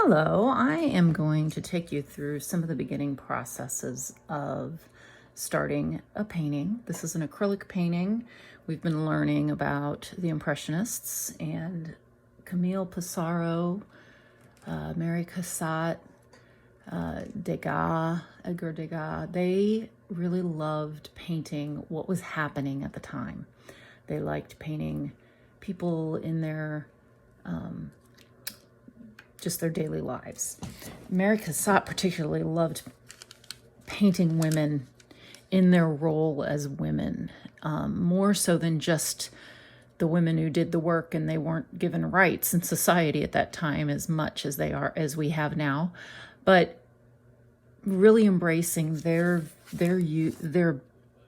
Hello, I am going to take you through some of the beginning processes of starting a painting. This is an acrylic painting. We've been learning about the Impressionists and Camille Pissarro, Mary Cassatt, Edgar Degas. They really loved painting what was happening at the time. They liked painting people in their just their daily lives. Mary Cassatt particularly loved painting women in their role as women, more so than just the women who did the work and they weren't given rights in society at that time as much as we have now, but really embracing their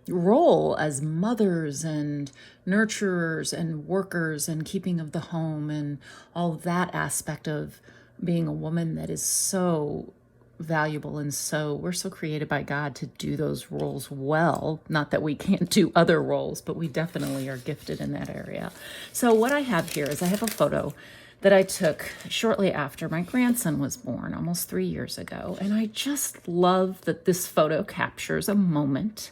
role as mothers and nurturers and workers and keeping of the home and all of that aspect of being a woman that is so valuable. And so we're so created by God to do those roles well. Not that we can't do other roles, but we definitely are gifted in that area. So what I have here is I have a photo that I took shortly after my grandson was born, almost 3 years ago. And I just love that this photo captures a moment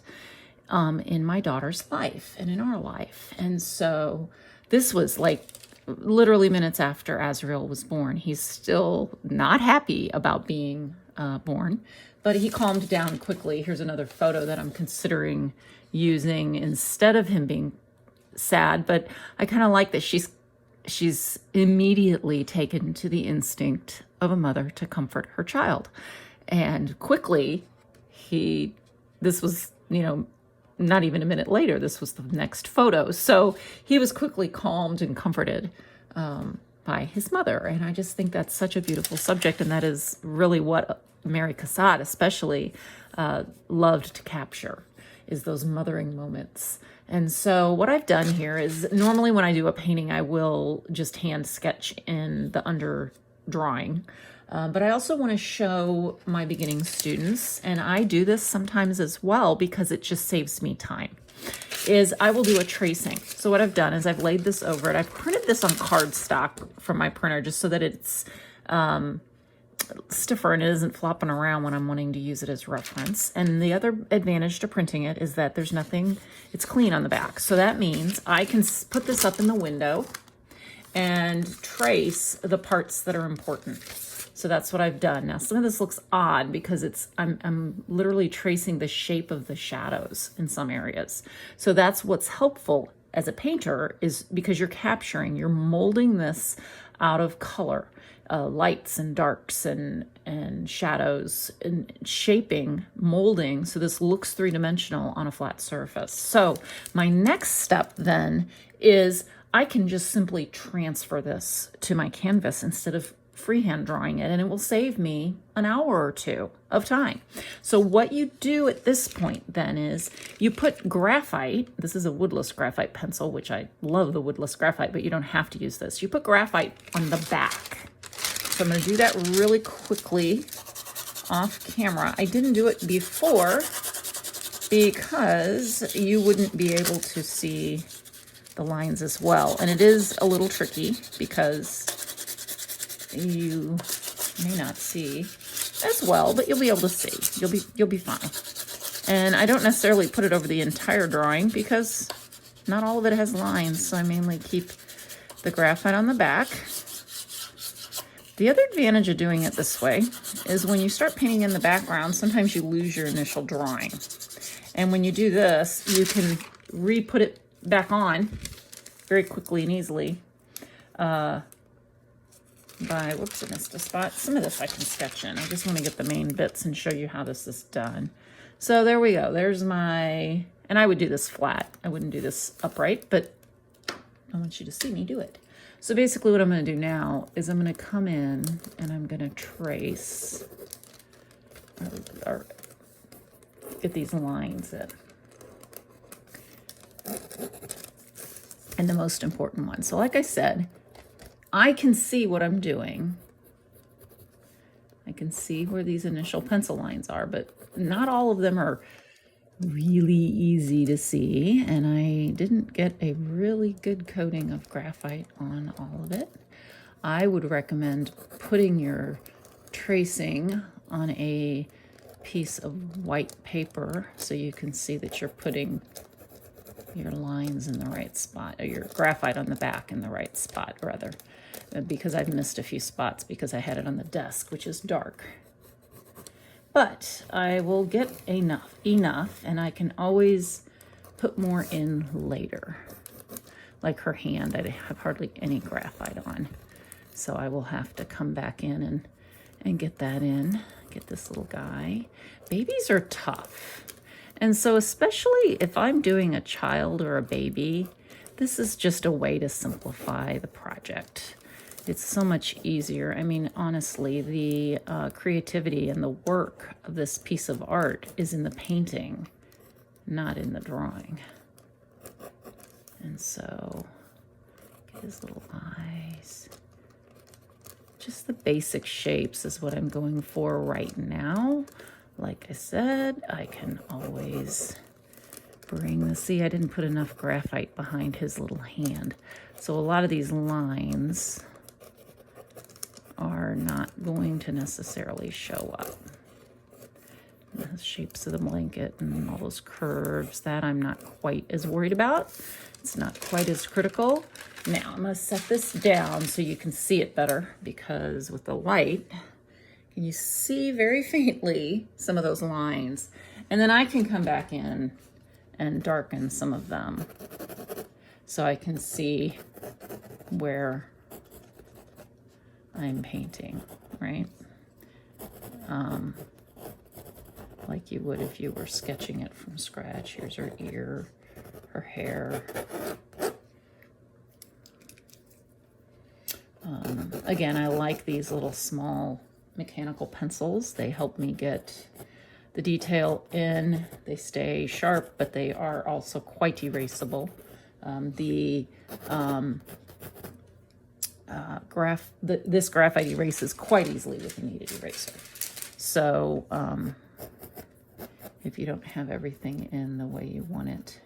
in my daughter's life and in our life. And so this was like literally minutes after Azrael was born. He's still not happy about being born, but he calmed down quickly. Here's another photo that I'm considering using instead of him being sad, but I kind of like that she's immediately taken to the instinct of a mother to comfort her child. And quickly, this was, not even a minute later, this was the next photo. So he was quickly calmed and comforted by his mother. And I just think that's such a beautiful subject. And that is really what Mary Cassatt especially loved to capture, is those mothering moments. And so what I've done here is normally when I do a painting, I will just hand sketch in the under drawing. But I also want to show my beginning students, and I do this sometimes as well because it just saves me time, is I will do a tracing. So what I've done is I've laid this over it. I've printed this on cardstock from my printer just so that it's stiffer and it isn't flopping around when I'm wanting to use it as reference. And the other advantage to printing it is that there's nothing, it's clean on the back. So that means I can put this up in the window and trace the parts that are important. So that's what I've done. Now, some of this looks odd because I'm literally tracing the shape of the shadows in some areas. So that's what's helpful as a painter, is because you're molding this out of color, lights and darks and shadows, and shaping, molding, so this looks three-dimensional on a flat surface. So my next step then is I can just simply transfer this to my canvas instead of freehand drawing it, and it will save me an hour or two of time. So what you do at this point then is you put graphite. This is a woodless graphite pencil, which I love the woodless graphite, but you don't have to use this. You put graphite on the back. So I'm going to do that really quickly off camera. I didn't do it before because you wouldn't be able to see the lines as well. And it is a little tricky because you may not see as well, but you'll be able to see. You'll be fine. And I don't necessarily put it over the entire drawing because not all of it has lines, so I mainly keep the graphite on the back. The other advantage of doing it this way is when you start painting in the background, sometimes you lose your initial drawing. And when you do this, you can re-put it back on very quickly and easily whoops, I missed a spot. Some of this I can sketch in. I just want to get the main bits and show you how this is done. So there we go. There's and I would do this flat. I wouldn't do this upright, but I want you to see me do it. So basically what I'm going to do now is I'm going to come in and I'm going to trace or get these lines in. And the most important one. So like I said, I can see what I'm doing. I can see where these initial pencil lines are, but not all of them are really easy to see, and I didn't get a really good coating of graphite on all of it. I would recommend putting your tracing on a piece of white paper so you can see that you're putting your lines in the right spot, or your graphite on the back in the right spot, rather, because I've missed a few spots because I had it on the desk, which is dark. But I will get enough, and I can always put more in later. Like her hand, I have hardly any graphite on. So I will have to come back in and get that in, get this little guy. Babies are tough. And so especially if I'm doing a child or a baby, this is just a way to simplify the project. It's so much easier. I mean, honestly, the creativity and the work of this piece of art is in the painting, not in the drawing. And so, get his little eyes. Just the basic shapes is what I'm going for right now. Like I said, I can always bring the, see, I didn't put enough graphite behind his little hand. So a lot of these lines are not going to necessarily show up. The shapes of the blanket and all those curves, that I'm not quite as worried about. It's not quite as critical. Now I'm going to set this down so you can see it better, because with the light, can you see very faintly some of those lines? And then I can come back in and darken some of them so I can see where I'm painting, right? Like you would if you were sketching it from scratch. Here's her ear, her hair. Again, I like these little small mechanical pencils. They help me get the detail in. They stay sharp, but they are also quite erasable. This graphite erases quite easily with a kneaded eraser. So if you don't have everything in the way you want it,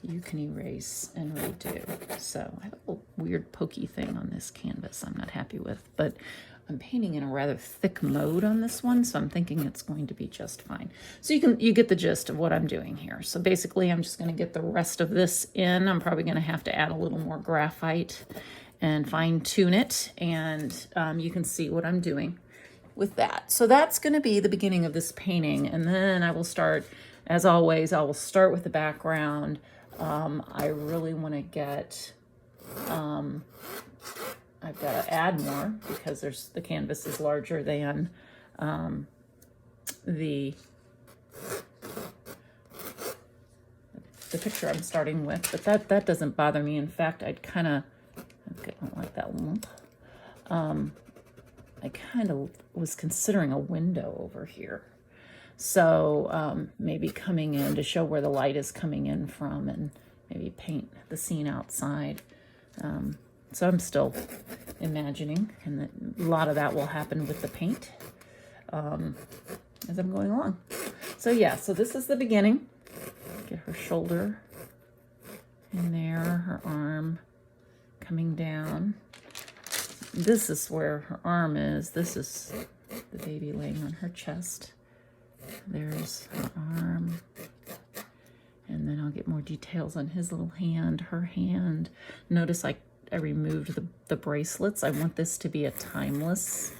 you can erase and redo. So I have a little weird pokey thing on this canvas I'm not happy with, but I'm painting in a rather thick mode on this one, so I'm thinking it's going to be just fine. So you get the gist of what I'm doing here. So basically I'm just going to get the rest of this in. I'm probably going to have to add a little more graphite and fine tune it, and you can see what I'm doing with that. So that's going to be the beginning of this painting, and then I will start, as always, I will start with the background. I really want to get, I've got to add more because the canvas is larger than the picture I'm starting with, but that doesn't bother me. In fact, I don't like that lump. I kind of was considering a window over here. So maybe coming in to show where the light is coming in from, and maybe paint the scene outside. So I'm still imagining, and a lot of that will happen with the paint as I'm going along. So yeah, so this is the beginning. Get her shoulder in there, her arm coming down. This is where her arm is. This is the baby laying on her chest. There's her arm. And then I'll get more details on his little hand, her hand. Notice I removed the bracelets. I want this to be a timeless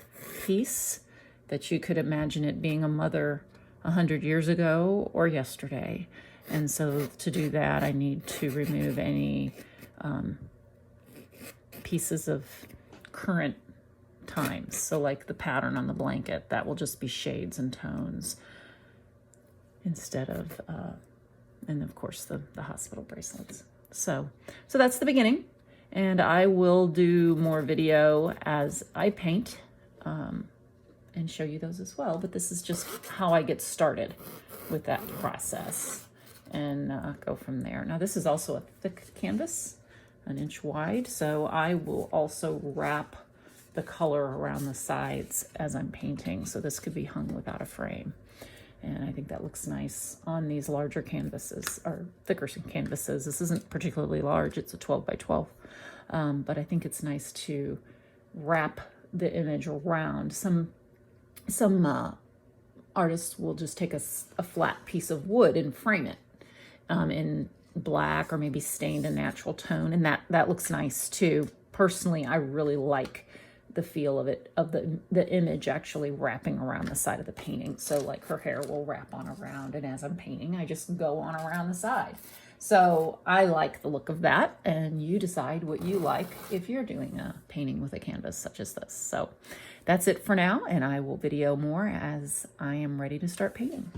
piece, that you could imagine it being a mother 100 years ago or yesterday. And so to do that, I need to remove any pieces of current times. So like the pattern on the blanket, that will just be shades and tones instead of, and of course the hospital bracelets. So that's the beginning, and I will do more video as I paint and show you those as well. But this is just how I get started with that process, and go from there. Now this is also a thick canvas, 1 inch wide, so I will also wrap the color around the sides as I'm painting, so this could be hung without a frame. And I think that looks nice on these larger canvases, or thicker canvases. This isn't particularly large, it's a 12 by 12, but I think it's nice to wrap the image around. Some Some artists will just take a flat piece of wood and frame it in black or maybe stained a natural tone, and that looks nice too. Personally, I really like the feel of it, of the image actually wrapping around the side of the painting. So like her hair will wrap on around, and as I'm painting, I just go on around the side. So I like the look of that, and you decide what you like if you're doing a painting with a canvas such as this. So that's it for now, and I will video more as I am ready to start painting.